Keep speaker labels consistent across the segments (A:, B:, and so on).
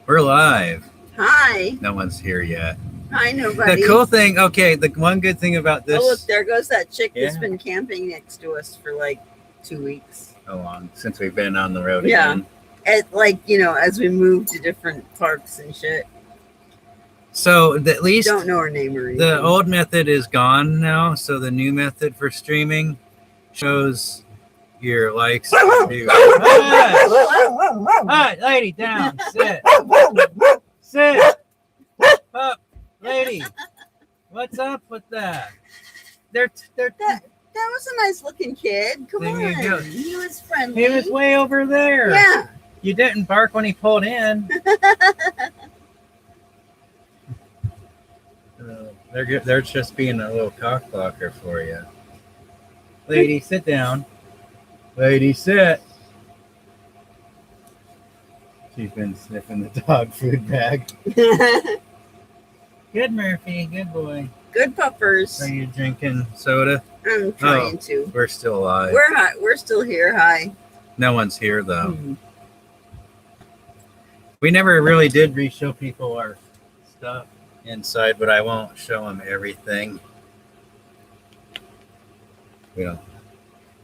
A: We're live.
B: Hi.
A: No one's here yet.
B: Hi, nobody.
A: The cool thing, okay, the one good thing about this.
B: Oh, look, there goes that chick that's
A: Yeah.
B: been camping next to us for like 2 weeks.
A: How long since we've been on the road
B: Yeah.
A: again?
B: As we move to different parks and shit.
A: So at least
B: Don't know her name or anything.
A: the old method is gone now. So the new method for streaming shows your likes and views. Hi, lady, down. Sit. Sit. Up, lady. What's up with that? They're
B: That was a nice looking kid. Come
A: There you
B: on.
A: go.
B: He was friendly.
A: He was way over there.
B: Yeah.
A: You didn't bark when he pulled in. They're good. They're just being a little cock blocker for you. Lady, sit down. Lady, sit. She's been sniffing the dog food bag. Good, Murphy. Good boy.
B: Good puppers.
A: Are you drinking soda?
B: I'm trying to.
A: We're still alive.
B: We're still here. Hi.
A: No one's here, though.
B: Mhm.
A: We never really did re-show people our stuff inside, but I won't show them everything. We don't.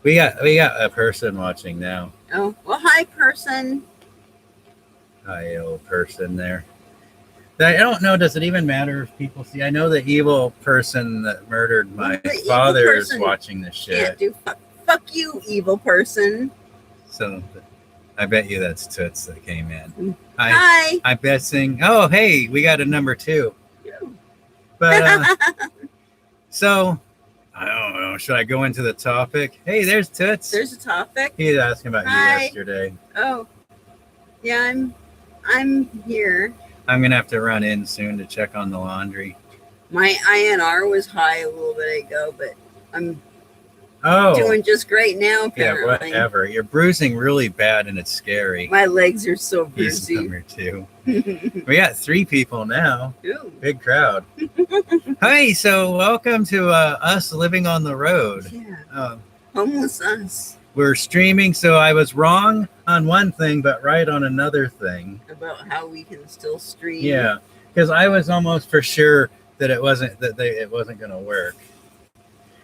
A: We got a person watching now.
B: Oh, well, hi, person.
A: Hi, old person there. I don't know. Does it even matter if people see? I know the evil person that murdered my
B: The evil
A: father is
B: person
A: watching this
B: Can't
A: shit.
B: do fuck you, evil person.
A: So I bet you that's Toots that came in.
B: Hi.
A: I'm guessing. Oh, hey, we got a number 2.
B: Yeah.
A: But so I don't know. Should I go into the topic? Hey, there's Toots.
B: There's a topic.
A: He's asking about
B: Hi.
A: you yesterday.
B: Oh, yeah, I'm here.
A: I'm gonna have to run in soon to check on the laundry.
B: My INR was high a little bit ago, but I'm
A: Oh,
B: doing just great now.
A: yeah,
B: Apparently,
A: whatever. You're bruising really bad, and it's scary.
B: my legs are so
A: He's
B: bruisey.
A: number 2. We got 3 people now.
B: Ooh,
A: Big crowd. Hi, so welcome to us living on the road.
B: yeah, homeless us.
A: We're streaming, so I was wrong on one thing, but right on another thing.
B: About how we can still stream.
A: Yeah, because I was almost for sure that it wasn't going to work.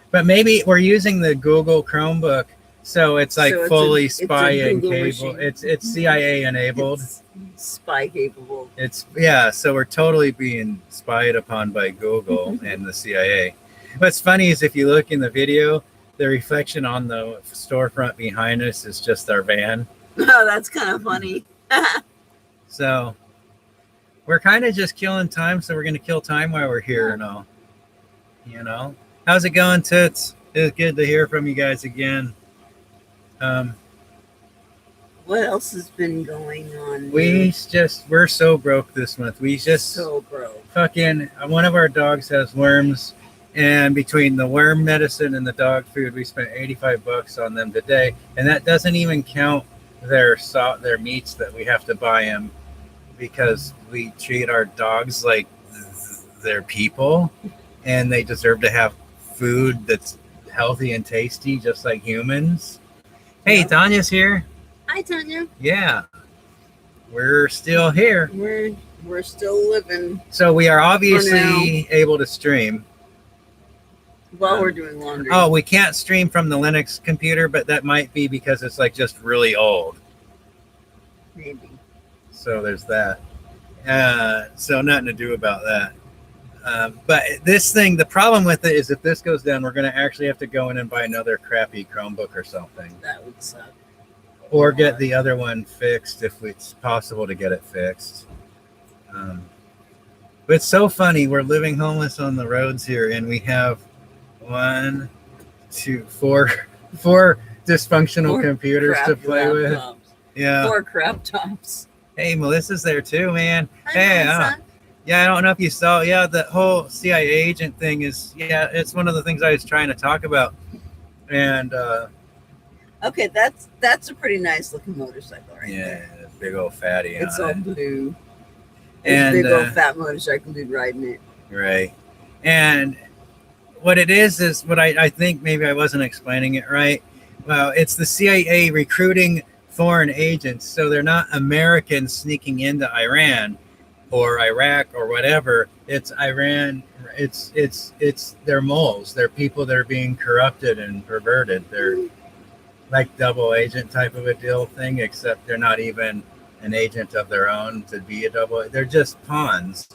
A: But maybe we're using the Google Chromebook, so it's like
B: So it's
A: fully
B: it's a
A: spy and
B: Google
A: cable.
B: machine.
A: It's CIA enabled.
B: It's spy capable.
A: It's so we're totally being spied upon by Google and the CIA. What's funny is if you look in the video, the reflection on the storefront behind us is just our van.
B: Oh, that's kind of funny.
A: So we're kind of just killing time. So we're going to kill time while we're here and all. You know, how's it going, Toots? It's good to hear from you guys again.
B: What else has been going on?
A: We're so broke this month. We just
B: so broke.
A: fucking one of our dogs has worms. And between the worm medicine and the dog food, we spent $85 on them today, and that doesn't even count their meats that we have to buy them because we treat our dogs like they're people, and they deserve to have food that's healthy and tasty, just like humans. Hey,
B: Yeah.
A: Tanya's here.
B: Hi, Tanya.
A: Yeah, we're still here,
B: We're still living
A: so we are obviously able to stream.
B: while we're doing laundry.
A: Oh, we can't stream from the Linux computer, but that might be because it's like just really old.
B: Maybe.
A: So there's that. So nothing to do about that. But this thing, the problem with it is if this goes down, we're going to actually have to go in and buy another crappy Chromebook or something.
B: That would suck.
A: Or get the other one fixed if it's possible to get it fixed. But it's so funny. We're living homeless on the roads here, and we have 4 dysfunctional
B: 4
A: computers to play with.
B: laptops.
A: Yeah.
B: 4 crap tops.
A: Hey, Melissa's there too, man.
B: Hi,
A: Hey,
B: Melissa.
A: yeah, I don't know if you saw. Yeah, the whole CIA agent thing is. Yeah, it's one of the things I was trying to talk about. And
B: Okay, that's a pretty nice looking motorcycle right there.
A: yeah, big old fatty
B: It's
A: on
B: all
A: it.
B: blue.
A: And,
B: There's a big old fat motorcycle dude riding it.
A: Right. And what it is what I think maybe I wasn't explaining it right. Well, it's the CIA recruiting foreign agents. So they're not Americans sneaking into Iran or Iraq or whatever. It's Iran. It's they're moles. They're people that are being corrupted and perverted. They're like double agent type of a deal thing, except they're not even an agent of their own to be a double. They're just pawns.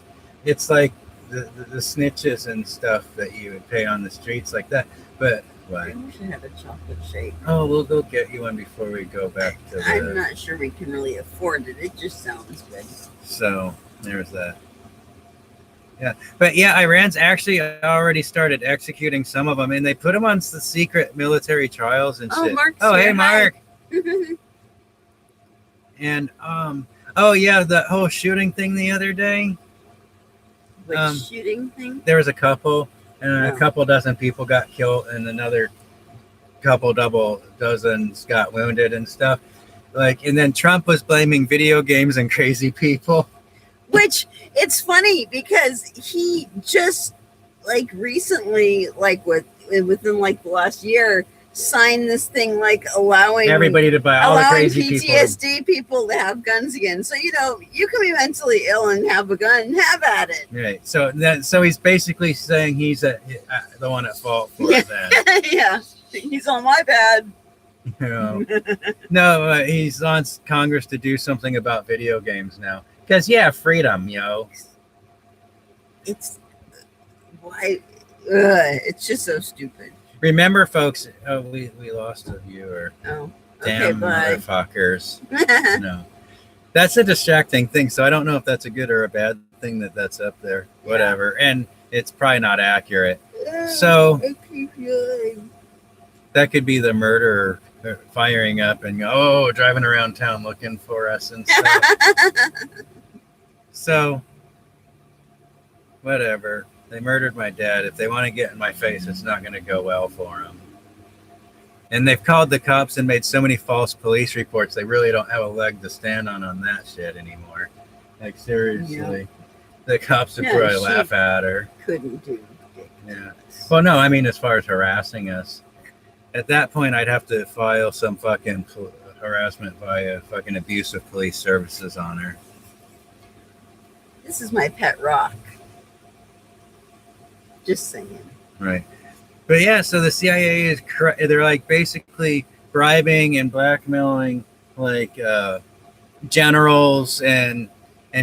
A: It's like the snitches and stuff that you would pay on the streets like that. But why?
B: We should have a chocolate shake.
A: Oh, we'll go get you one before we go back to the.
B: I'm not sure we can really afford it. It just sounds good.
A: So there's that. Yeah, but yeah, Iran's actually already started executing some of them, and they put them on the secret military trials and
B: Oh,
A: shit.
B: Mark's
A: Oh, hey,
B: here. Hi.
A: Mark. And oh yeah, the whole shooting thing the other day.
B: Which shooting thing?
A: There was a couple, and a
B: Oh.
A: couple dozen people got killed, and another couple double dozens got wounded and stuff. Like, and then Trump was blaming video games and crazy people.
B: Which it's funny because he just like recently, like within like the last year, signed this thing like allowing
A: Everybody to buy all the
B: allowing
A: crazy people.
B: PTSD people to have guns again. So you know you can be mentally ill and have a gun. Have at it.
A: Right. So he's basically saying he's the one at fault for it. Then.
B: Yeah, he's on my bad.
A: You know. No, he's on Congress to do something about video games now. Because yeah, freedom, yo.
B: It's why it's just so stupid.
A: Remember, folks. Oh, we lost a viewer.
B: Oh,
A: Damn
B: okay, bye.
A: motherfuckers. No, that's a distracting thing. So I don't know if that's a good or a bad thing that's up there. Whatever, and it's probably not accurate. So that could be the murderer firing up and driving around town looking for us and stuff. So whatever. They murdered my dad. If they want to get in my face, it's not going to go well for them. And they've called the cops and made so many false police reports. They really don't have a leg to stand on that shit anymore. Like seriously, the cops would probably laugh at her.
B: Couldn't do.
A: Yeah. Well, no, I mean as far as harassing us. At that point, I'd have to file some fucking harassment via fucking abuse of police services on her.
B: This is my pet rock. Just saying.
A: Right. But yeah, so the CIA is they're like basically bribing and blackmailing like generals and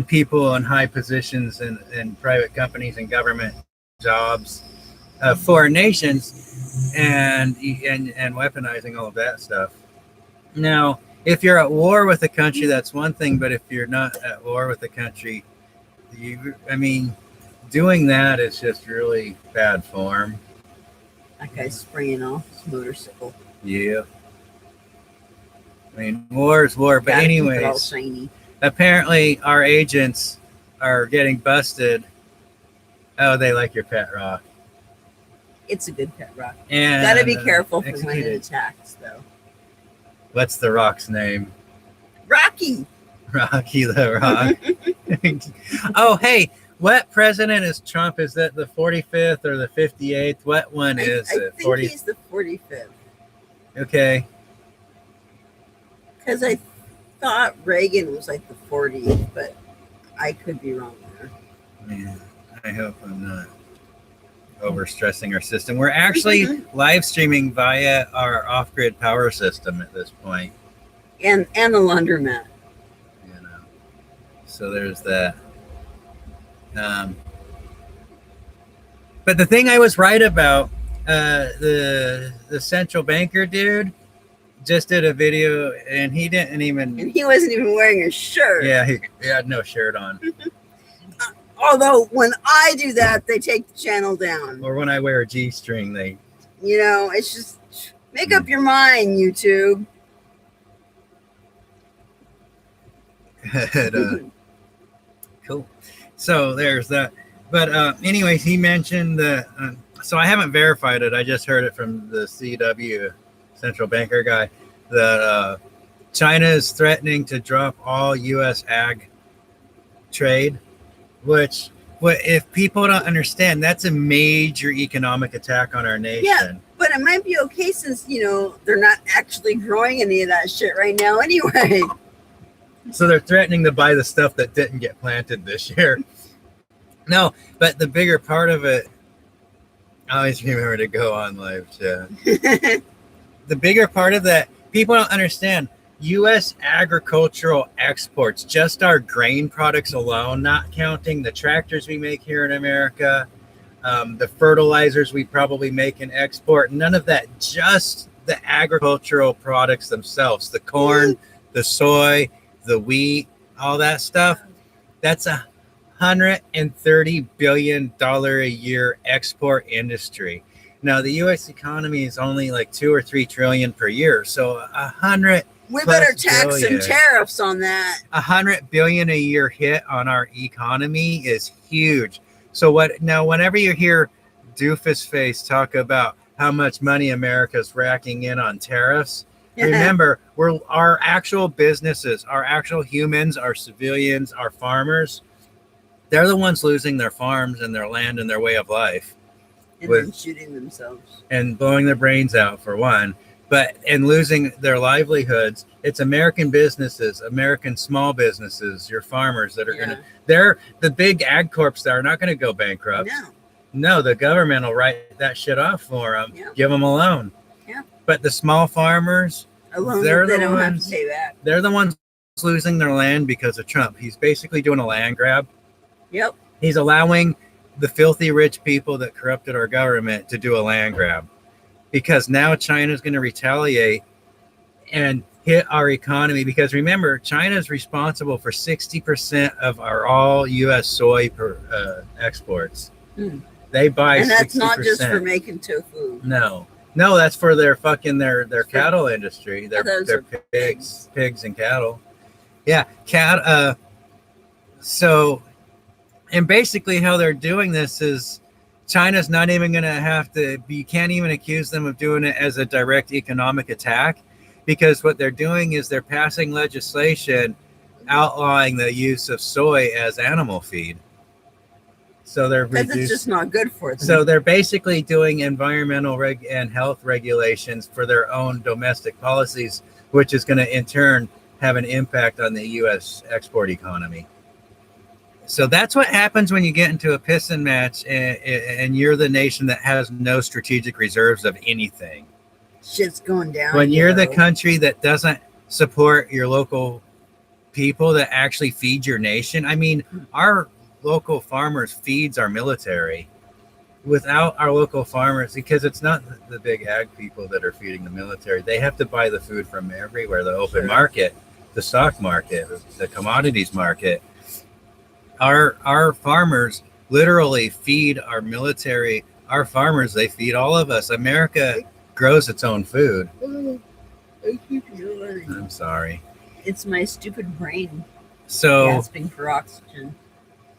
A: people in high positions in private companies and government jobs of foreign nations and weaponizing all of that stuff. Now, if you're at war with a country, that's one thing, but if you're not at war with a country, doing that is just really bad form.
B: That guy's spraying off his motorcycle.
A: Yeah. I mean, war is war. But
B: Gotta keep it all
A: anyways,
B: shiny.
A: apparently our agents are getting busted. Oh, they like your pet rock.
B: It's a good pet rock.
A: And
B: Gotta be careful for when it
A: executed.
B: attacks, though.
A: What's the rock's name?
B: Rocky!
A: Rocky the Rock. Oh, hey. What president is Trump? Is that the 45th or the 58th? What one is
B: I
A: it?
B: think
A: 40.
B: he's the 45th.
A: Okay.
B: Because I thought Reagan was like the 40th, but I could be wrong there.
A: Yeah, I hope I'm not overstressing our system. We're actually live streaming via our off-grid power system at this point.
B: And the laundromat.
A: You know, so there's that. But the thing I was right about, the central banker dude just did a video and he didn't even.
B: And he wasn't even wearing a shirt.
A: Yeah, he had no shirt on.
B: Although when I do that, they take the channel down.
A: Or when I wear a G-string, they.
B: You know, it's just make up your mind, YouTube.
A: Cool. So there's that. But anyways, he mentioned that. So I haven't verified it. I just heard it from the CW central banker guy that China is threatening to drop all U.S. ag trade, which if people don't understand, that's a major economic attack on our nation.
B: Yeah, But it might be okay since, they're not actually growing any of that shit right now anyway.
A: So they're threatening to buy the stuff that didn't get planted this year. No, but the bigger part of it, I always remember to go on live chat. The bigger part of that, people don't understand. U.S. agricultural exports, just our grain products alone, not counting the tractors we make here in America, the fertilizers we probably make and export, none of that, just the agricultural products themselves, the corn, the soy, the wheat, all that stuff. That's $130 billion a year export industry. Now the U.S. economy is only like 2 or 3 trillion per year, so
B: we better tax some tariffs on that.
A: $100 billion a year hit on our economy is huge. So whenever you hear Doofus Face talk about how much money America's racking in on tariffs, remember, our actual businesses, our actual humans, our civilians, our farmers, they're the ones losing their farms and their land and their way of life.
B: And then shooting themselves.
A: And blowing their brains out, for one. And losing their livelihoods. It's American businesses, American small businesses, your farmers that are they're the big ag corps that are not going to go bankrupt. No, the government will write that shit off for them, give them a loan. Yeah. But the small farmers, they're the ones, have to pay back. They're the ones losing their land because of Trump. He's basically doing a land grab.
B: Yep.
A: He's allowing the filthy rich people that corrupted our government to do a land grab. Because now China's going to retaliate and hit our economy. Because remember, China is responsible for 60% of our all U.S. soy exports. They buy 60%.
B: And that's not just for making tofu.
A: No, that's for their cattle industry. Their pigs and cattle. Yeah, and basically how they're doing this is China's not even going to have to, you can't even accuse them of doing it as a direct economic attack, because what they're doing is they're passing legislation outlawing the use of soy as animal feed. So
B: it's just not good for them.
A: So they're basically doing environmental and health regulations for their own domestic policies, which is going to in turn have an impact on the U.S. export economy. So that's what happens when you get into a pissing match and you're the nation that has no strategic reserves of anything.
B: Shit's going down.
A: When you're the country that doesn't support your local people that actually feed your nation. I mean, our local farmers feeds our military. Without our local farmers, because it's not the big ag people that are feeding the military. They have to buy the food from everywhere, the open market, the stock market, the commodities market. Our farmers literally feed our military. Our farmers, they feed all of us. America grows its own food.
B: I keep yawning.
A: I'm sorry.
B: It's my stupid brain
A: gasping
B: for oxygen.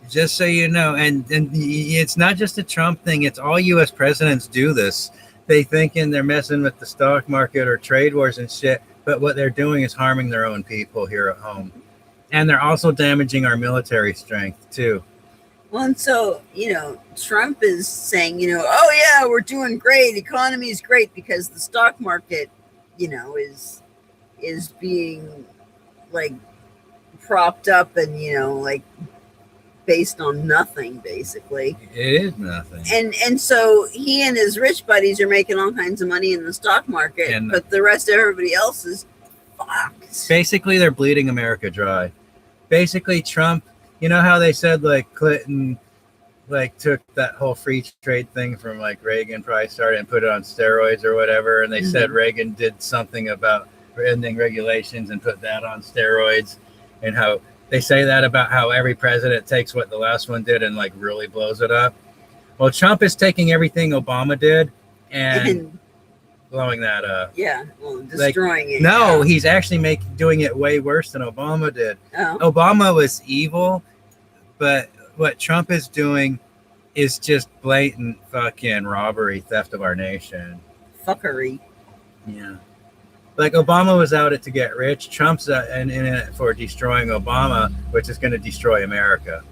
A: Just so you know, and it's not just a Trump thing. It's all U.S. presidents do this. They thinking they're messing with the stock market or trade wars and shit, but what they're doing is harming their own people here at home. And they're also damaging our military strength, too.
B: Well, and so, Trump is saying, oh, yeah, we're doing great. Economy is great because the stock market, is being, propped up and, based on nothing, basically.
A: It is nothing.
B: And so he and his rich buddies are making all kinds of money in the stock market, but the rest of everybody else is fucked.
A: Basically, they're bleeding America dry. Basically, Trump, you know how they said Clinton took that whole free trade thing from Reagan probably started and put it on steroids or whatever, and they said Reagan did something about ending regulations and put that on steroids, and how they say that about how every president takes what the last one did and really blows it up. Well, Trump is taking everything Obama did and blowing that up.
B: Yeah, well, destroying it.
A: No, he's actually doing it way worse than Obama did.
B: Oh.
A: Obama was evil, but what Trump is doing is just blatant fucking robbery, theft of our nation.
B: Fuckery.
A: Yeah. Obama was out to get rich. Trump's in it for destroying Obama, which is going to destroy America.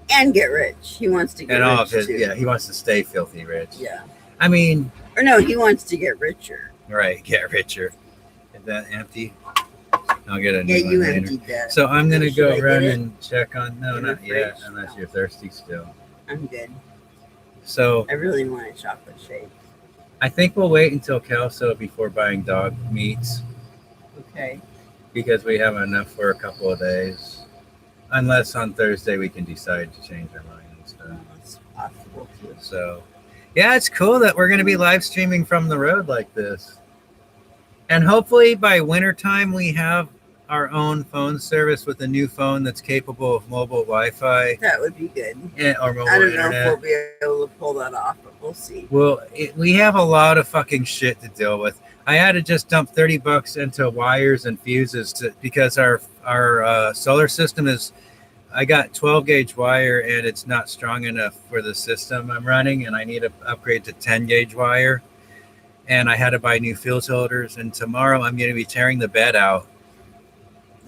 B: And get rich. He wants to get rich.
A: He wants to stay filthy rich.
B: Yeah.
A: I mean,
B: Or no, he wants to get richer.
A: Right, get richer. Is that empty? I'll get a new
B: Yeah, you
A: one later.
B: emptied that.
A: So I'm gonna
B: Should
A: go
B: I get
A: run
B: it?
A: and check on. No,
B: In the
A: not yet,
B: fridge?
A: unless
B: No.
A: you're thirsty still.
B: I'm good.
A: So
B: I really want a chocolate shake.
A: I think we'll wait until Kelso before buying dog meats
B: Okay.
A: because we have enough for a couple of days. Unless on Thursday we can decide to change our mind and stuff.
B: Well, that's possible too.
A: So, yeah, it's cool that we're going to be live streaming from the road like this. And hopefully by wintertime, we have our own phone service with a new phone that's capable of mobile Wi-Fi
B: That would be good.
A: or mobile
B: I don't know if
A: internet.
B: we'll be able to pull that off, but we'll see.
A: Well, we have a lot of fucking shit to deal with. I had to just dump $30 into wires and fuses because our solar system is. I got 12 gauge wire and it's not strong enough for the system I'm running, and I need to upgrade to 10 gauge wire. And I had to buy new fuel holders. And tomorrow I'm going to be tearing the bed out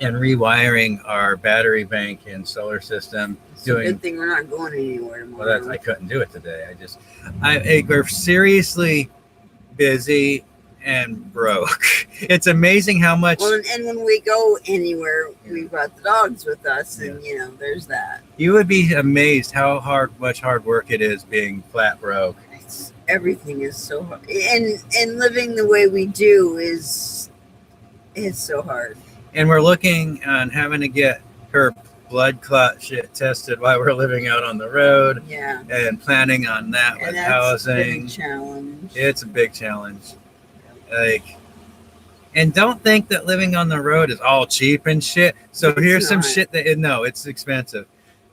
A: and rewiring our battery bank and solar system.
B: It's a good thing we're not going anywhere tomorrow.
A: Well, I couldn't do it today. We're seriously busy and broke. It's amazing how much
B: Well, and when we go anywhere, we brought the dogs with us, and there's that.
A: you would be amazed how much hard work it is being flat broke.
B: Everything is so hard, and living the way we do is so hard.
A: And we're looking on having to get her blood clot shit tested while we're living out on the road,
B: Yeah,
A: and planning on that
B: and
A: with
B: that's a
A: housing.
B: big challenge.
A: It's a big challenge. And don't think that living on the road is all cheap and shit. So
B: It's
A: here's some
B: not.
A: shit it's expensive.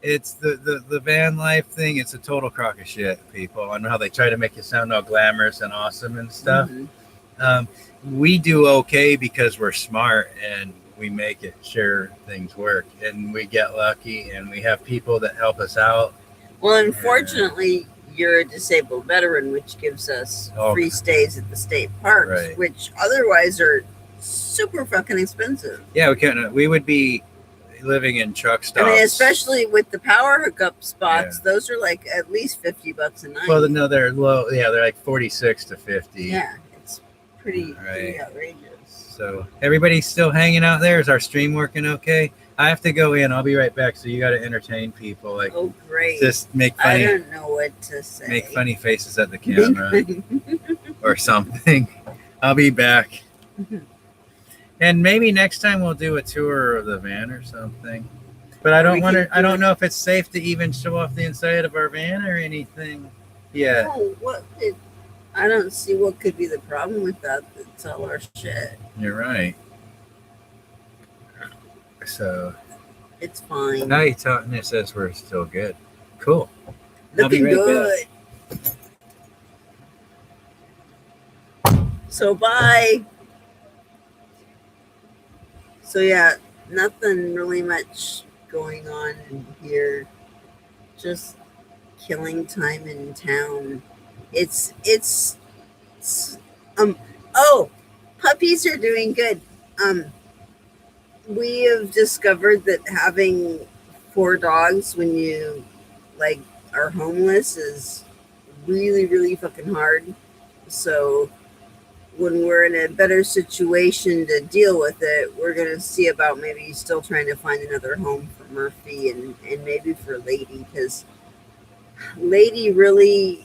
A: It's the van life thing. It's a total crock of shit, people. I know how they try to make it sound all glamorous and awesome and stuff.
B: Mhm.
A: We do okay because we're smart and we make it sure things work, and we get lucky and we have people that help us out.
B: Well, unfortunately, you're a disabled veteran, which gives us free stays at the state parks,
A: Right.
B: which otherwise are super fucking expensive.
A: Yeah, we would be living in truck stops.
B: I mean, especially with the power hookup spots, those are like at least $50 a night.
A: Well, no, they're low. Yeah, they're like 46 to 50.
B: Yeah, it's pretty
A: Right.
B: outrageous.
A: So everybody's still hanging out there. Is our stream working okay? I have to go in. I'll be right back. So you got to entertain people, like
B: Oh, great.
A: just make
B: I
A: funny
B: don't know what to say.
A: make funny faces at the camera or something. I'll be back. And maybe next time we'll do a tour of the van or something. But I don't
B: We
A: want
B: can
A: to. I
B: do
A: don't
B: it.
A: know if it's safe to even show off the inside of our van or anything. Yeah.
B: Oh, I don't see what could be the problem with that. It's all our shit.
A: You're right. So
B: It's fine.
A: now you talking. It says we're still good. Cool. I'll be
B: Looking
A: right
B: good. So bye. So yeah, nothing really much going on here. Just killing time in town. It's oh, puppies are doing good. We have discovered that having 4 dogs when you like are homeless is really, really fucking hard. So when we're in a better situation to deal with it, we're gonna see about maybe still trying to find another home for Murphy and maybe for Lady, because Lady really,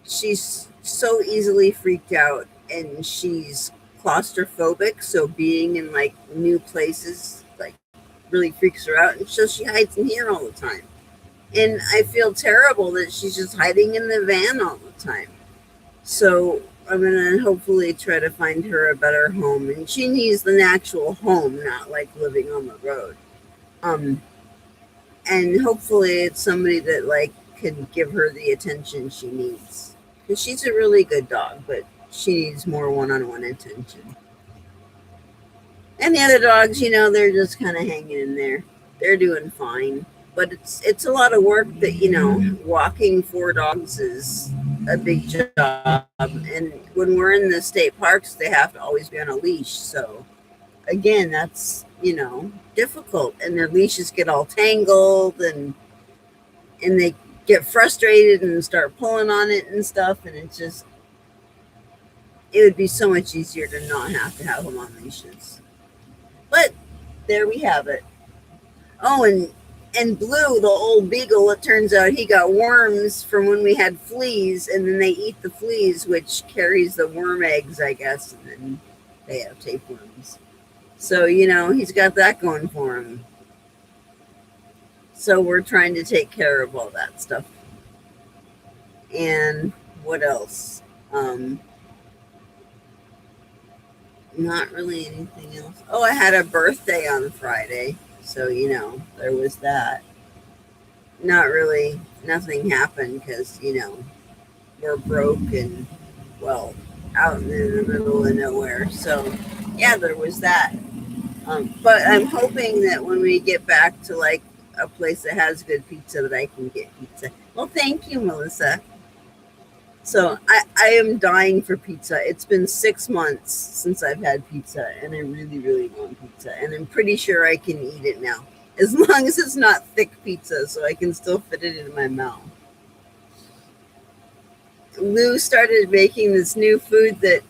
B: she's so easily freaked out and she's claustrophobic, so being in like new places like really freaks her out, and so she hides in here all the time. And I feel terrible that she's just hiding in the van all the time. So I'm gonna hopefully try to find her a better home, and she needs an actual home, not like living on the road. And hopefully it's somebody that like can give her the attention she needs, because she's a really good dog, but she needs more one-on-one attention. And the other dogs, they're just kind of hanging in there. They're doing fine, but it's a lot of work that, walking 4 dogs is a big job. And when we're in the state parks, they have to always be on a leash. So again, that's, difficult, and their leashes get all tangled and they get frustrated and start pulling on it and stuff. And it's just, it would be so much easier to not have to have them on leashes. But there we have it. Oh, and Blue, the old beagle, it turns out he got worms from when we had fleas, and then they eat the fleas, which carries the worm eggs, I guess, and then they have tapeworms. So, he's got that going for him. So we're trying to take care of all that stuff. And what else? Not really anything else. Oh, I had a birthday on Friday. So, there was that. Not really, nothing happened because, we're broke and, well, out in the middle of nowhere. So, yeah, there was that. But I'm hoping that when we get back to like a place that has good pizza, that I can get pizza. Well, thank you, Melissa. So I am dying for pizza. It's been 6 months since I've had pizza, and I really, really want pizza. And I'm pretty sure I can eat it now, as long as it's not thick pizza, so I can still fit it in my mouth. Lou started making this new food that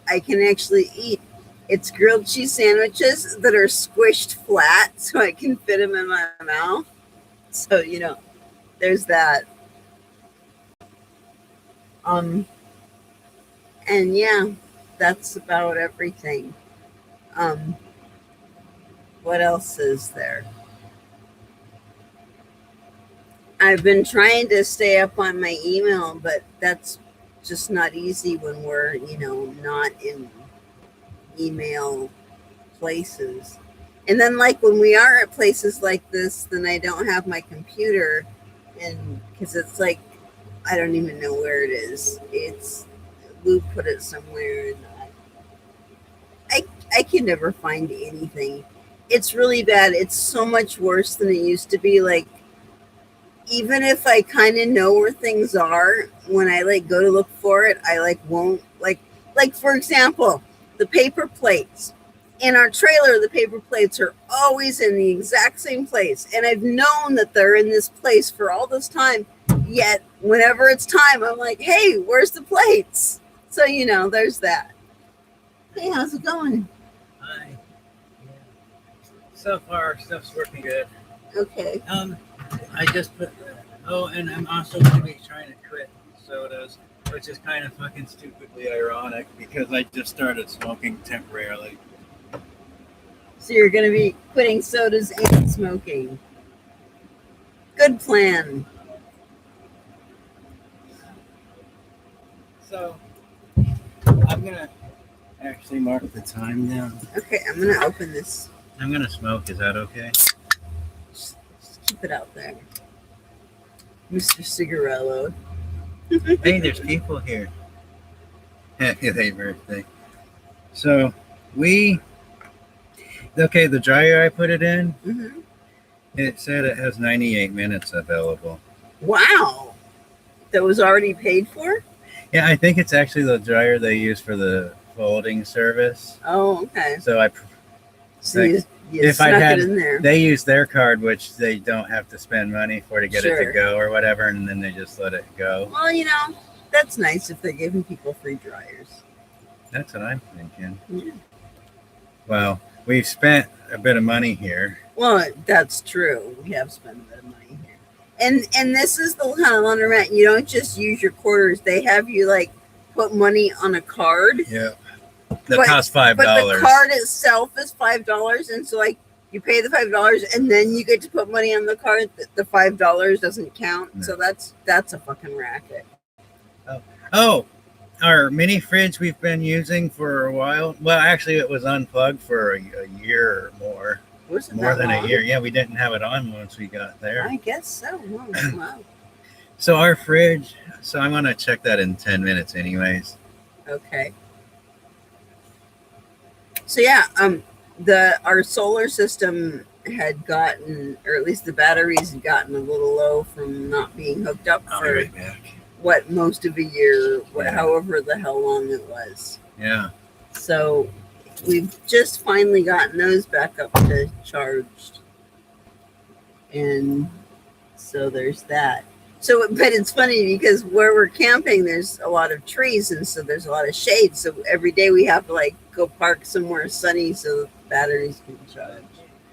B: I can actually eat. It's grilled cheese sandwiches that are squished flat, so I can fit them in my mouth. So, there's that. And yeah, that's about everything. What else is there? I've been trying to stay up on my email, but that's just not easy when we're, not in email places. And then like when we are at places like this, then I don't have my computer, and because it's like I don't even know where it is. It's Lou put it somewhere, and I can never find anything. It's really bad. It's so much worse than it used to be. Like, even if I kind of know where things are, when I like go to look for it, I like won't like for example, the paper plates. In our trailer, the paper plates are always in the exact same place, and I've known that they're in this place for all this time. Yet, whenever it's time, I'm like, hey, where's the plates? So, there's that. Hey, how's it going?
A: Hi. Yeah. So far, stuff's working good.
B: Okay.
A: I just put, and I'm also going to be trying to quit sodas, which is kind of fucking stupidly ironic because I just started smoking temporarily.
B: So you're going to be quitting sodas and smoking. Good plan.
A: So, I'm going to actually mark the time down.
B: Okay, I'm going to open this.
A: I'm going to smoke. Is that okay?
B: Just keep it out there. Mr. Cigarello.
A: Hey, there's people here. Happy birthday. So, the dryer I put it in, It said it has 98 minutes available.
B: Wow. That was already paid for?
A: Yeah, I think it's actually the dryer they use for the folding service.
B: Oh, okay.
A: So
B: you
A: if I
B: snuck
A: had,
B: it in there.
A: they use their card, which they don't have to spend money for to get it
B: Sure.
A: to go or whatever, and then they just let it go.
B: Well, that's nice if they're giving people free dryers.
A: That's what I'm thinking.
B: Yeah.
A: Well, we've spent a bit of money here.
B: Well, that's true. We have spent a bit of money here. And this is the kind of laundromat, you don't just use your quarters. They have you like put money on a card.
A: Yeah. That costs $5.
B: But the card itself is $5, and so like you pay the $5 and then you get to put money on the card. The $5 doesn't count. No. So that's a fucking racket.
A: Oh, our mini fridge we've been using for a while. Well, actually it was unplugged for a year or more. More than a year. Yeah, we didn't have it on once we got there.
B: I guess so. Wow.
A: So our fridge, I'm going to check that in 10 minutes anyways.
B: Okay. So yeah, our solar system had gotten, or at least the batteries had gotten a little low from not being hooked up for most of a year, however the hell long it was.
A: Yeah.
B: So we've just finally gotten those back up to charged. And so there's that. So, but it's funny because where we're camping, there's a lot of trees, and so there's a lot of shade. So every day we have to like go park somewhere sunny so the batteries can charge.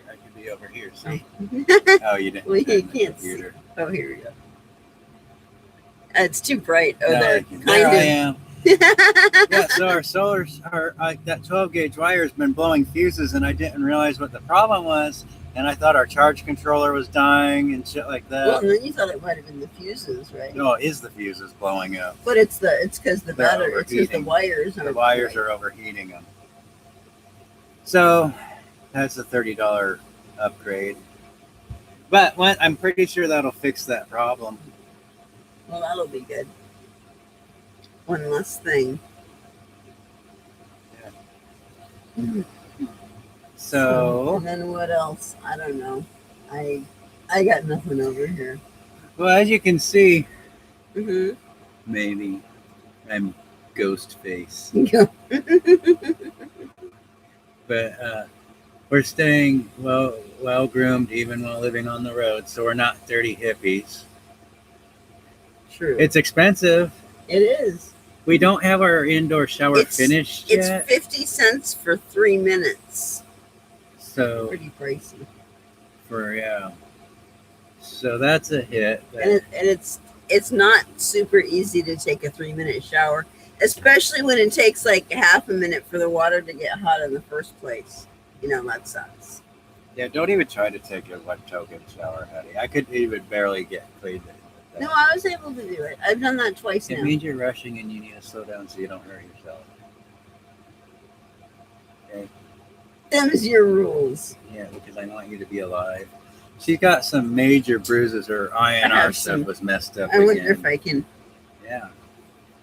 A: I could be over here. See?
B: Oh,
A: Oh, you didn't.
B: well, you
A: turn the
B: can't see.
A: computer.
B: Oh, here we go. It's too bright. Oh,
A: No,
B: there,
A: there I
B: kind
A: am. Yeah, so our solars are that 12 gauge wire has been blowing fuses, and I didn't realize what the problem was, and I thought our charge controller was dying and shit like
B: Well,
A: that.
B: and then you thought it might have been the fuses, right?
A: No, it is the fuses blowing up.
B: But it's because the
A: They're
B: battery, it's because the
A: overheating.
B: wires
A: The wires are overheating them. So that's a $30 upgrade. But I'm pretty sure that'll fix that problem.
B: Well, that'll be good. One less thing.
A: So,
B: And then what else? I don't know. I got nothing over here.
A: well, as you can see,
B: Mm-hmm.
A: maybe I'm ghost face. But we're staying well groomed even while living on the road, so we're not dirty hippies.
B: True.
A: It's expensive.
B: It is.
A: We don't have our indoor shower finished
B: It's
A: yet,
B: 50 cents for 3 minutes.
A: so
B: Pretty pricey.
A: so that's a hit.
B: And it's not super easy to take a 3-minute shower, especially when it takes like half a minute for the water to get hot in the first place. You know, that sucks.
A: Yeah, don't even try to take a wet token shower, honey. I could even barely get clean.
B: No, I was able to do it. I've done that twice
A: It
B: now.
A: means you're rushing and you need to slow down so you don't hurt yourself. Okay.
B: Them's your rules.
A: Yeah, because I want you to be alive. She's got some major bruises. Her INR
B: have
A: stuff
B: some.
A: was messed up
B: I wonder
A: again.
B: if I can.
A: Yeah.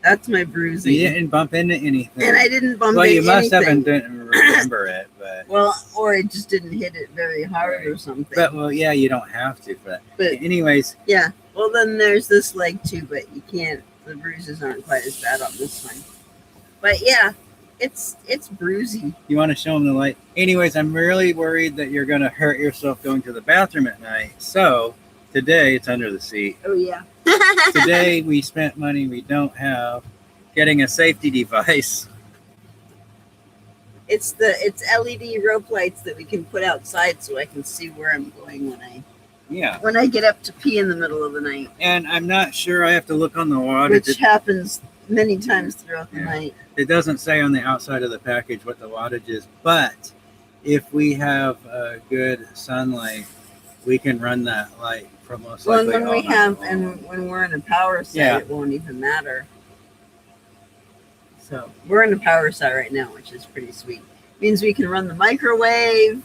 B: That's my bruising.
A: You didn't bump into anything.
B: And I didn't bump
A: well,
B: into
A: you must
B: anything.
A: have and didn't remember it, but
B: Well, or it just didn't hit it very hard or
A: Right.
B: something.
A: but well, yeah, you don't have to for that.
B: But
A: Anyways,
B: yeah, well then there's this leg too, but you can't. The bruises aren't quite as bad on this one. But yeah, it's bruisey.
A: you want to show them the light. Anyways, I'm really worried that you're going to hurt yourself going to the bathroom at night. So today it's under the seat.
B: Oh yeah.
A: Today we spent money we don't have getting a safety device.
B: It's LED rope lights that we can put outside so I can see where I'm going
A: Yeah.
B: when I get up to pee in the middle of the night,
A: And I'm not sure I have to look on the wattage.
B: which happens many times throughout the
A: Yeah.
B: night.
A: It doesn't say on the outside of the package what the wattage is, but if we have good sunlight, we can run that light for most
B: Well,
A: likely.
B: and when we
A: all night
B: have,
A: long.
B: and when we're in a power set,
A: Yeah.
B: it won't even matter. So we're in a power set right now, which is pretty sweet. Means we can run the microwave.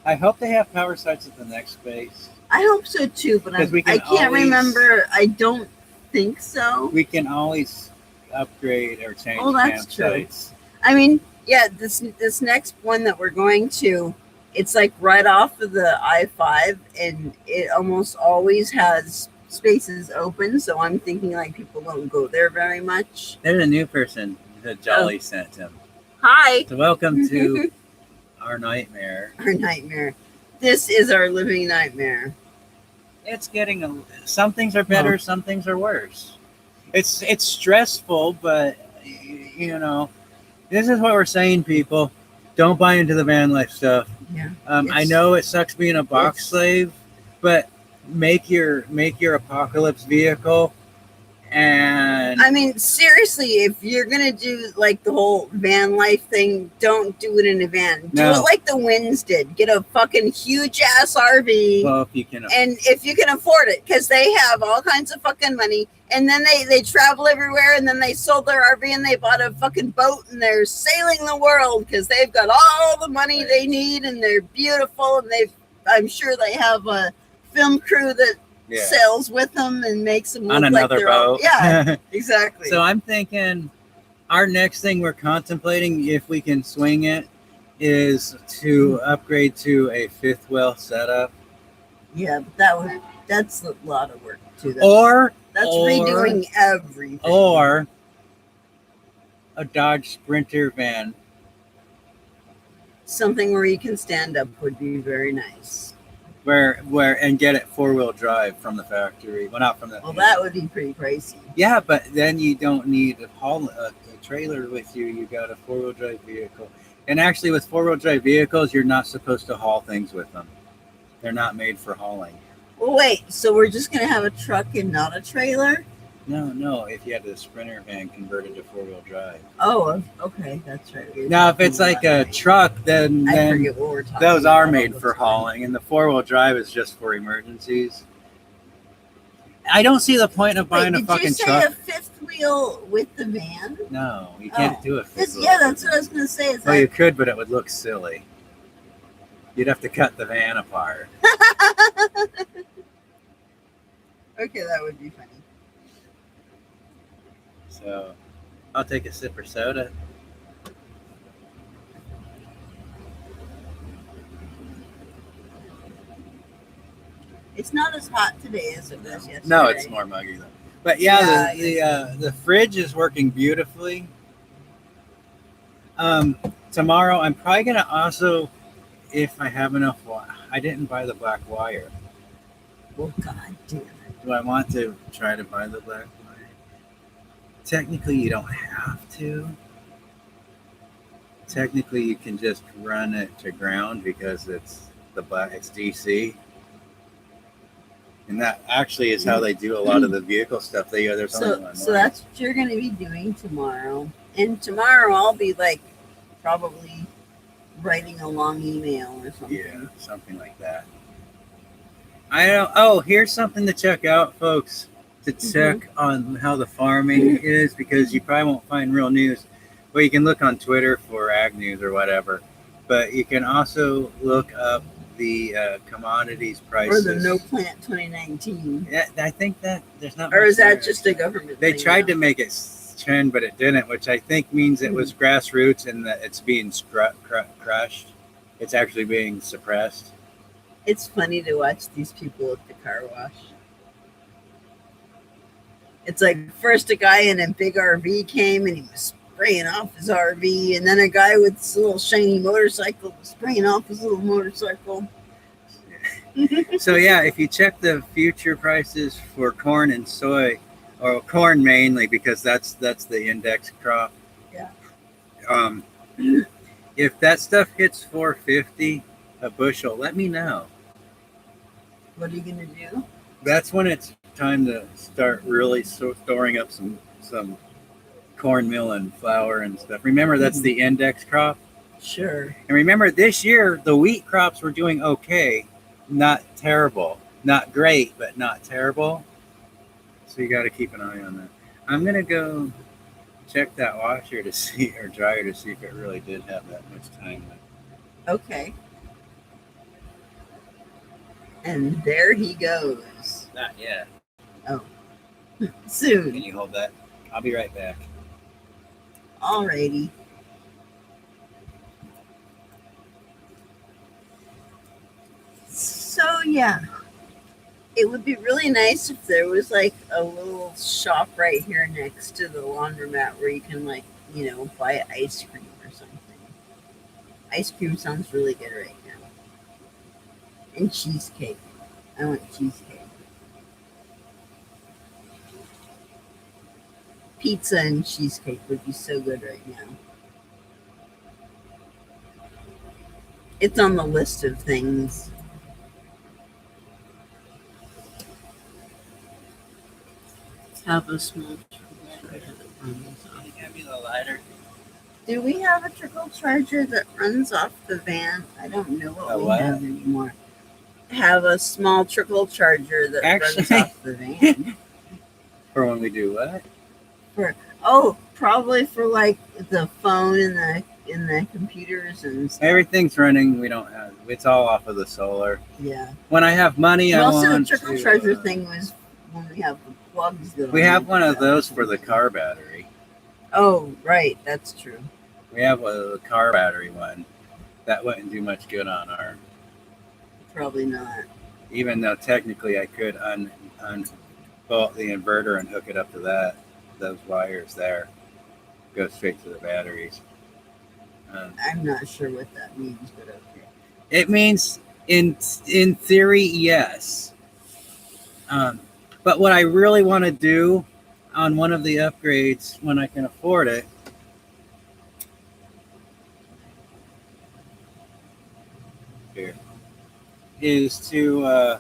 A: I hope they have power sites at the next base.
B: I hope so too, but
A: 'Cause we
B: I
A: can
B: can't
A: always-
B: remember. I don't think so.
A: We can always upgrade or change
B: Oh, that's true.
A: campsites.
B: I mean, yeah, this next one that we're going to, it's like right off of the I-5, and it almost always has spaces open. So I'm thinking like people don't go there very much.
A: There's a new person that Jolly sent him.
B: Hi,
A: So welcome to our nightmare.
B: our nightmare. This is our living nightmare.
A: It's getting some things are better, some things are worse. It's stressful, but you know, this is what we're saying, people. Don't buy into the van life stuff.
B: Yeah.
A: I
B: It's-
A: know it sucks being a box
B: it's-
A: slave, but make your apocalypse vehicle. And
B: I mean, seriously, if you're gonna do like the whole van life thing, don't do it in a van. Do
A: No.
B: it like the Winds did. Get a fucking huge ass RV.
A: well, if you can,
B: And if you can afford it, because they have all kinds of fucking money, and then they travel everywhere, and then they sold their RV and they bought a fucking boat and they're sailing the world because they've got all the money they need and they're beautiful, and I'm sure they have a film crew that
A: yeah,
B: sails with them and makes them
A: on
B: look like
A: another
B: they're all-
A: boat.
B: yeah, exactly.
A: So I'm thinking our next thing we're contemplating, if we can swing it, is to upgrade to a fifth wheel setup,
B: yeah, but that's a lot of work too. That's
A: or
B: redoing everything.
A: or a Dodge Sprinter van.
B: Something where you can stand up would be very nice.
A: where and get it 4-wheel drive from the factory. Well, not from the.
B: Well, that would be pretty pricey.
A: Yeah, but then you don't need a trailer with you. You got a 4-wheel drive vehicle. And actually, with 4-wheel drive vehicles, you're not supposed to haul things with them. They're not made for hauling.
B: Well, wait. So we're just gonna have a truck and not a trailer?
A: No. If you had the Sprinter van converted to 4-wheel drive.
B: Oh, okay, that's right.
A: Now, if it's like a truck, then
B: I forget what we're talking
A: those
B: about
A: are
B: all
A: made
B: the
A: for
B: time.
A: hauling, and the 4-wheel drive is just for emergencies. I don't see the point of buying
B: Wait,
A: a fucking
B: did you say
A: truck.
B: a fifth wheel with the van?
A: No, you can't do a fifth wheel.
B: Yeah, that's what I was gonna say. It's
A: Well, you
B: like,
A: could, but it would look silly. You'd have to cut the van apart.
B: okay, that would be funny.
A: So, I'll take a sip of soda.
B: It's not as hot today as it was yesterday.
A: No, it's more muggy though. But yeah, the fridge is working beautifully. Tomorrow I'm probably gonna also, if I have enough. I didn't buy the black wire.
B: Oh God damn it!
A: Do I want to try to buy the black wire? Technically, you don't have to. Technically, you can just run it to ground because it's DC. And that actually is how they do a lot of the vehicle stuff. There's only one
B: So
A: way.
B: that's what you're gonna be doing tomorrow. And tomorrow I'll be like probably writing a long email or something.
A: Yeah, something like that. I don't. Oh, here's something to check out, folks. To check on how the farming is, because you probably won't find real news. Well, you can look on Twitter for ag news or whatever, but you can also look up the commodities
B: Or
A: prices.
B: the No Plant 2019.
A: Yeah, I think that there's not.
B: Or
A: much
B: is that
A: there.
B: just a government
A: They
B: thing
A: tried
B: now?
A: to make it trend, but it didn't, which I think means it was grassroots and that it's being crushed. It's actually being suppressed.
B: It's funny to watch these people at the car wash. It's like first a guy in a big RV came and he was spraying off his RV, and then a guy with this little shiny motorcycle was spraying off his little motorcycle.
A: So yeah, if you check the future prices for corn and soy, or corn mainly because that's the index crop.
B: Yeah.
A: If that stuff hits $4.50 a bushel, let me know.
B: What are you gonna do?
A: That's when it's time to start really storing up some cornmeal and flour and stuff. Remember, that's the index crop.
B: Sure.
A: And remember, this year the wheat crops were doing okay, not terrible, not great, but not terrible. So you got to keep an eye on that. I'm gonna go check that washer to see, or dryer to see if it really did have that much time left.
B: Okay. And there he goes.
A: Not yet.
B: Soon.
A: Can you hold that? I'll be right back.
B: Alrighty. So yeah, it would be really nice if there was like a little shop right here next to the laundromat where you can buy ice cream or something. Ice cream sounds really good right now. And cheesecake. I want cheesecake. Pizza and cheesecake would be so good right now. It's on the list of things. Have a small charger that runs off.
A: Can you hand me the lighter?
B: Do we have a trickle charger that runs off the van? I don't know what we have anymore. Have a small trickle charger that runs off the van.
A: For when we do what?
B: Probably for like the phone and the computers and stuff.
A: Everything's running. We don't have. It's all off of the solar.
B: Yeah.
A: When I have money,
B: Most
A: I want
B: of the trickle charger thing was when we have the plugs.
A: We have one of those for the car battery.
B: Oh, right. That's true.
A: We have a car battery one. That wouldn't do much good on our.
B: Probably not.
A: Even though technically I could unbolt the inverter and hook it up to those wires there. Go straight to the batteries.
B: I'm not sure what that means, but okay.
A: It means In theory, yes. But what I really want to do on one of the upgrades when I can afford it here is to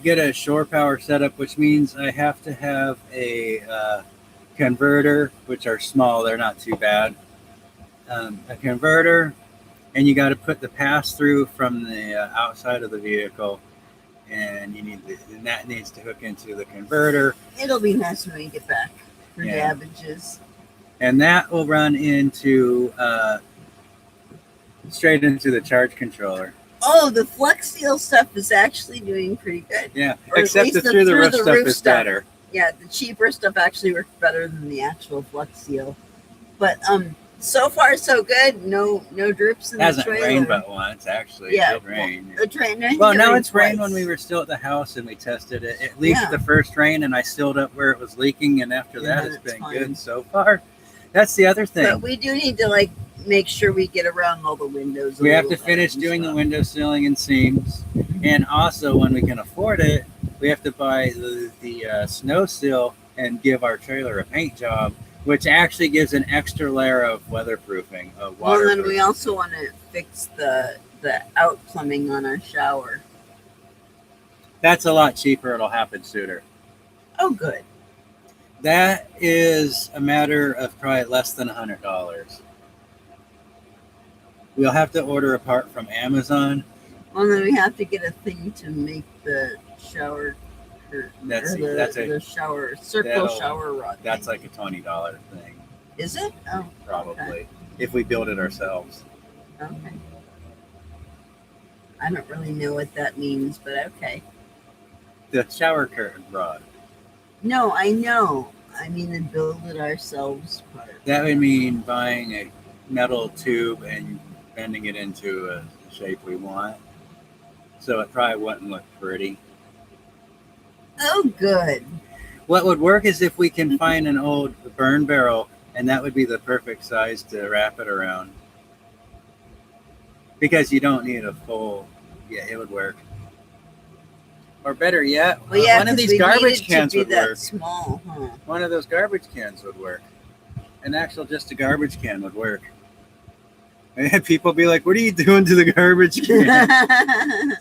A: get a shore power setup, which means I have to have a converter, which are small, they're not too bad. A converter, and you got to put the pass through from the outside of the vehicle, and and that needs to hook into the converter.
B: It'll be nice when we get back for
A: Yeah.
B: damages.
A: And that will run into straight into the charge controller.
B: Oh, the Flex Seal stuff is actually doing pretty good.
A: Yeah,
B: Or at
A: except
B: least
A: the
B: the
A: through the roof
B: through the
A: stuff
B: roof
A: is
B: stuff.
A: better.
B: Yeah, the cheaper stuff actually works better than the actual Flex Seal. But so far so good. No drips in
A: It hasn't
B: the trailer.
A: rained but once, actually.
B: Yeah,
A: It did rain.
B: The train.
A: Well, no, it's rained when we were still at the house and we tested it. It leaked
B: Yeah.
A: the first rain, and I sealed up where it was leaking, and after
B: Yeah,
A: that, it's
B: that's
A: been
B: fine.
A: good so far. That's the other thing.
B: But we do need to make sure we get around all the windows.
A: We have to finish doing the window sealing and seams, and also when we can afford it, we have to buy the snow seal and give our trailer a paint job, which actually gives an extra layer of weatherproofing, of
B: Well,
A: waterproofing.
B: then we also want to fix the out plumbing on our shower.
A: That's a lot cheaper. It'll happen sooner.
B: Oh, good.
A: That is a matter of probably less than $100. We'll have to order a part from Amazon.
B: Well, then we have to get a thing to make the shower curtain.
A: That's
B: the shower shower rod.
A: That's
B: thing.
A: like a $20 thing,
B: Is it? Oh,
A: probably,
B: okay.
A: if we build it ourselves.
B: Okay. I don't really know what that means, but okay.
A: The shower curtain rod.
B: No, I know. I mean the build it ourselves part.
A: That would mean buying a metal tube and bending it into a shape we want. So it probably wouldn't look pretty.
B: Oh, good.
A: What would work is if we can find an old burn barrel, and that would be the perfect size to wrap it around. Because you don't need a full, yeah, it would work. Or better yet,
B: Well, yeah,
A: one of
B: 'cause
A: these
B: we
A: garbage
B: need it to
A: cans
B: be
A: would
B: that
A: work.
B: small, huh?
A: One of those garbage cans would work. Just a garbage can would work. And people be like, "What are you doing to the garbage can?"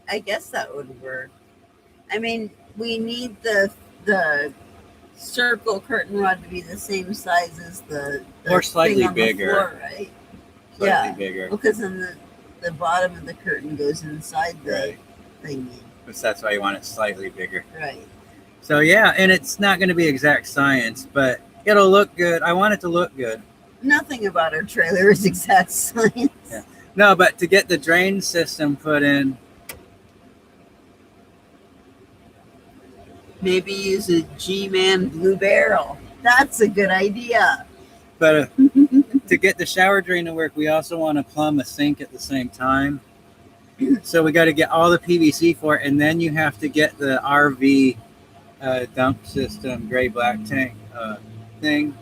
B: I guess that would work. I mean, we need the circle curtain rod to be the same size as the
A: Or slightly
B: thing on the
A: bigger.
B: floor, right?
A: Slightly
B: Yeah.
A: bigger.
B: Because then the bottom of the curtain goes inside the
A: Right.
B: thingy.
A: But that's why you want it slightly bigger.
B: Right.
A: So yeah, and it's not going to be exact science, but it'll look good. I want it to look good.
B: Nothing about our trailer is exact science.
A: Yeah. No, but to get the drain system put in,
B: Maybe use a G-Man Blue Barrel. That's a good idea.
A: but to get the shower drain to work, we also want to plumb a sink at the same time. So we got to get all the PVC for it, and then you have to get the RV dump system, gray black tank thing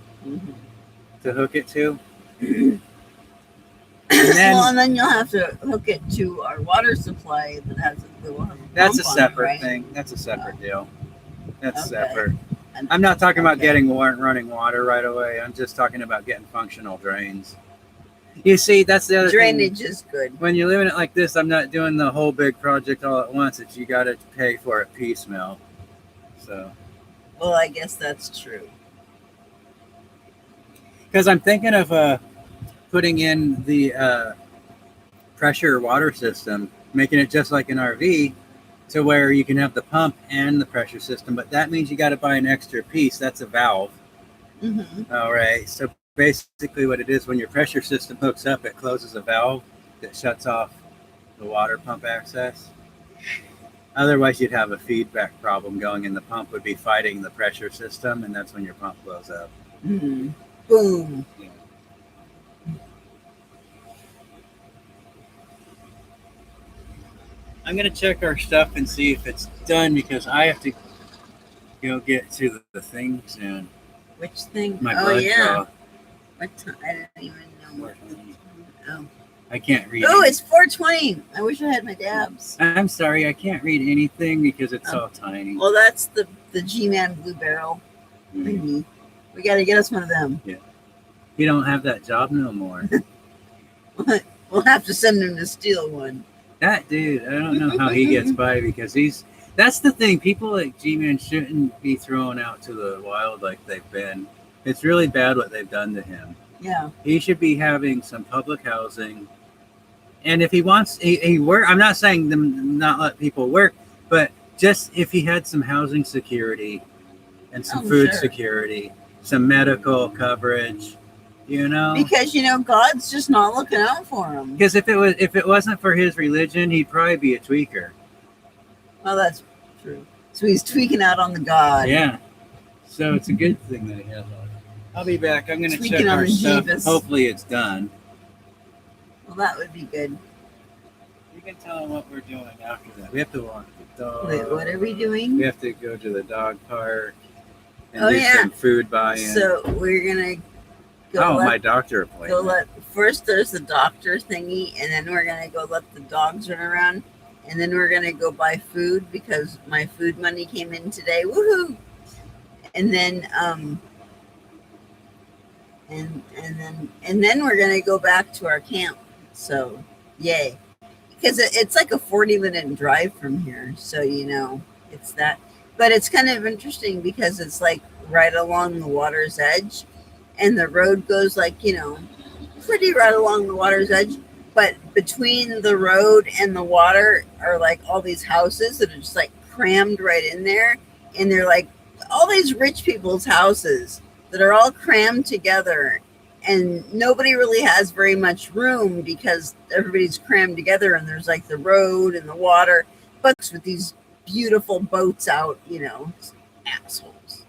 A: to hook it to. And then,
B: Well, and then you'll have to hook it to our water supply that has
A: that's a
B: pump on it,
A: separate
B: right?
A: thing. That's a separate deal. That's
B: Okay.
A: separate. I'm not talking about
B: Okay.
A: getting running water right away. I'm just talking about getting functional drains. You see, that's the other thing.
B: Drainage is good.
A: When you're living it like this, I'm not doing the whole big project all at once. It's you got to pay for it piecemeal. So,
B: Well, I guess that's true.
A: because I'm thinking of putting in the pressure water system, making it just like an RV, to where you can have the pump and the pressure system. But that means you got to buy an extra piece. That's a valve.
B: Mm-hmm.
A: All right. So basically, what it is, when your pressure system hooks up, it closes a valve that shuts off the water pump access. Otherwise, you'd have a feedback problem going, and the pump would be fighting the pressure system, and that's when your pump blows up.
B: Mm-hmm. Boom.
A: Yeah. I'm gonna check our stuff and see if it's done because I have to go get to the thing soon.
B: Which thing?
A: My
B: Oh
A: blood
B: yeah.
A: draw.
B: What time? I don't even know Oh,
A: I can't read.
B: oh, it's 4:20. I wish I had my dabs.
A: I'm sorry, I can't read anything because it's all tiny.
B: Well, that's the G-Man Blue Barrel thingy. We got to get us one of them.
A: You don't have that job no more.
B: We'll have to send him to steal one.
A: That dude, I don't know how he gets by because that's the thing. People like G-Man shouldn't be thrown out to the wild like they've been. It's really bad what they've done to him.
B: Yeah.
A: He should be having some public housing. And if he wants, he work. I'm not saying them not let people work, but just if he had some housing security and some food security, some medical coverage,
B: Because God's just not looking out for him.
A: Because if it wasn't for his religion, he'd probably be a tweaker.
B: Well, that's true. So he's tweaking out on the God.
A: Yeah. So it's a good thing that he has on. I'll be back. I'm going to check
B: Tweaking on
A: our
B: the
A: stuff.
B: Jeebus.
A: Hopefully it's done.
B: Well, that would be good.
A: You can tell them what we're doing after that. We have to walk the dog.
B: Wait, what are we doing?
A: We have to go to the dog park and
B: Oh,
A: do
B: yeah.
A: some food buy-in.
B: So we're gonna go.
A: my doctor appointment.
B: First there's the doctor thingy, and then we're gonna go let the dogs run around, and then we're gonna go buy food because my food money came in today. Woohoo! And then and then we're gonna go back to our camp. So yay! Because it's like a 40-minute drive from here, so it's that. But it's kind of interesting because it's like right along the water's edge, and the road goes like pretty right along the water's edge. But between the road and the water are like all these houses that are just like crammed right in there, and they're like all these rich people's houses that are all crammed together, and nobody really has very much room because everybody's crammed together, and there's like the road and the water, but with these beautiful boats out, assholes.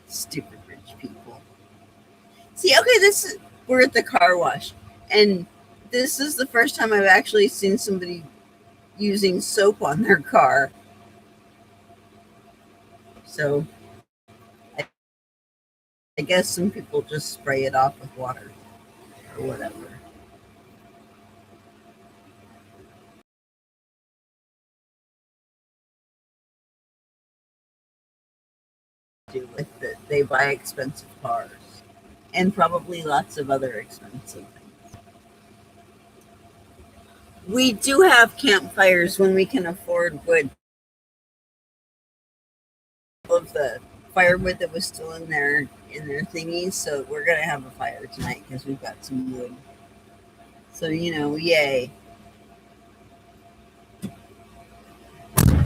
B: Stupid rich people. See, okay, we're at the car wash, and this is the first time I've actually seen somebody using soap on their car. So I guess some people just spray it off with water or whatever. Do with it. They buy expensive cars and probably lots of other expensive things. We do have campfires when we can afford wood. All of the firewood that was still in their thingies, so we're gonna have a fire tonight because we've got some wood. So yay.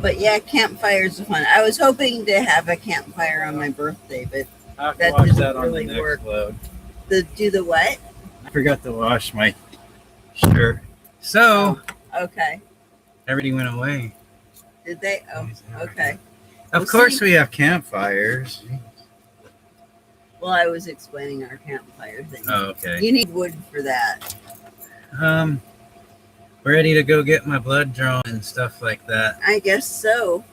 B: But yeah, campfires are fun. I was hoping to have a campfire on my birthday, but
A: I have to
B: that
A: wash
B: didn't
A: that on
B: really
A: the next
B: work.
A: load.
B: Do the what?
A: I forgot to wash my shirt. So
B: Okay.
A: everything went away.
B: Did they? Oh, okay.
A: Of
B: Well,
A: course
B: see-
A: we have campfires.
B: Well, I was explaining our campfire thing.
A: Oh, okay.
B: You need wood for that.
A: Ready to go get my blood drawn and stuff like that.
B: I guess so.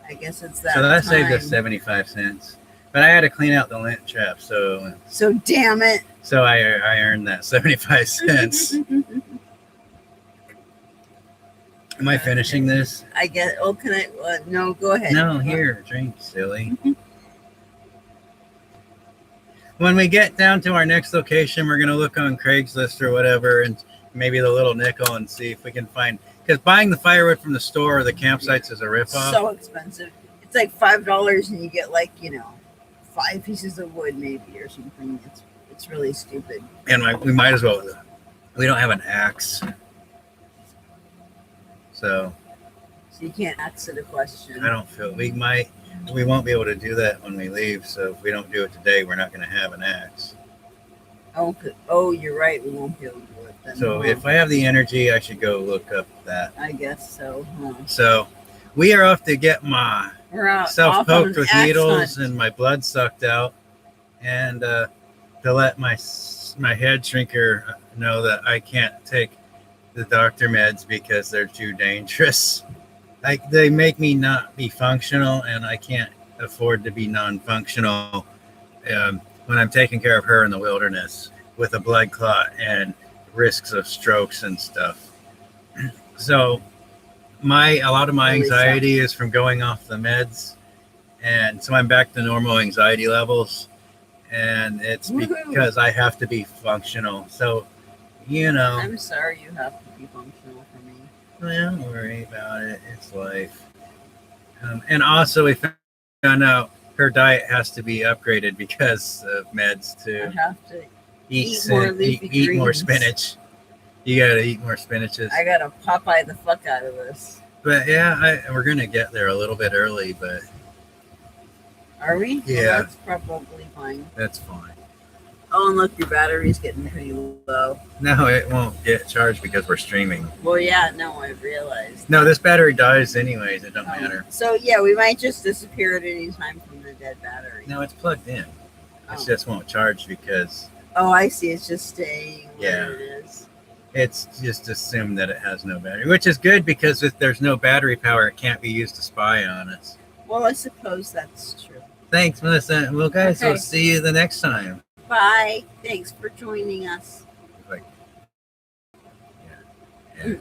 B: I guess it's that.
A: So that saved us
B: time.
A: 75 cents. But I had to clean out the lint trap, so
B: Damn it.
A: I earned that 75 cents. Am I finishing this?
B: I get. Oh, can I? No, go ahead.
A: No, here, drink, silly. When we get down to our next location, we're going to look on Craigslist or whatever and maybe the Little Nickel and see if we can find, because buying the firewood from the store or the campsites is a ripoff.
B: So expensive. It's like $5 and you get 5 pieces of wood maybe or something. It's really stupid.
A: And we might as well, we don't have an axe. So
B: you can't answer the question.
A: I don't feel, we won't be able to do that when we leave. So if we don't do it today, we're not going to have an axe.
B: Oh, you're right. We won't be able to do it then.
A: So if I have the energy, I should go look up that.
B: I guess so. Huh?
A: So we are off to get my
B: We're out
A: self
B: off on
A: poked
B: an
A: with
B: axe
A: needles
B: hunt.
A: and my blood sucked out, and to let my head shrinker know that I can't take the doctor meds because they're too dangerous. They make me not be functional, and I can't afford to be non-functional. when I'm taking care of her in the wilderness with a blood clot and risks of strokes and stuff. So a lot of my
B: Really
A: anxiety is from going off the meds, and so I'm back to normal anxiety levels, and it's
B: Woohoo.
A: because I have to be functional. So, you know,
B: I'm sorry you have to be functional for me.
A: don't worry about it. It's life. And also, we found out her diet has to be upgraded because of meds
B: I
A: too.
B: have to
A: Eat
B: more leafy
A: eat more
B: greens.
A: spinach. You gotta eat more spinaches.
B: I gotta Popeye the fuck out of this.
A: But yeah, we're gonna get there a little bit early, but
B: Are we?
A: Yeah.
B: Well, that's probably fine.
A: that's fine.
B: Oh, and look, your battery's getting pretty low.
A: No, it won't get charged because we're streaming.
B: Well, yeah, no, I realized.
A: No, this battery dies anyways. It don't matter.
B: So, yeah, we might just disappear at any time from the dead battery.
A: No, it's plugged in. It
B: Oh.
A: just won't charge because
B: Oh, I see. It's just staying
A: Yeah.
B: where it is.
A: it's just assumed that it has no battery, which is good because if there's no battery power, it can't be used to spy on us.
B: Well, I suppose that's true.
A: Thanks, Melissa. Well, guys,
B: Okay.
A: we'll see you the next time.
B: Bye. Thanks for joining us.
A: Like, yeah.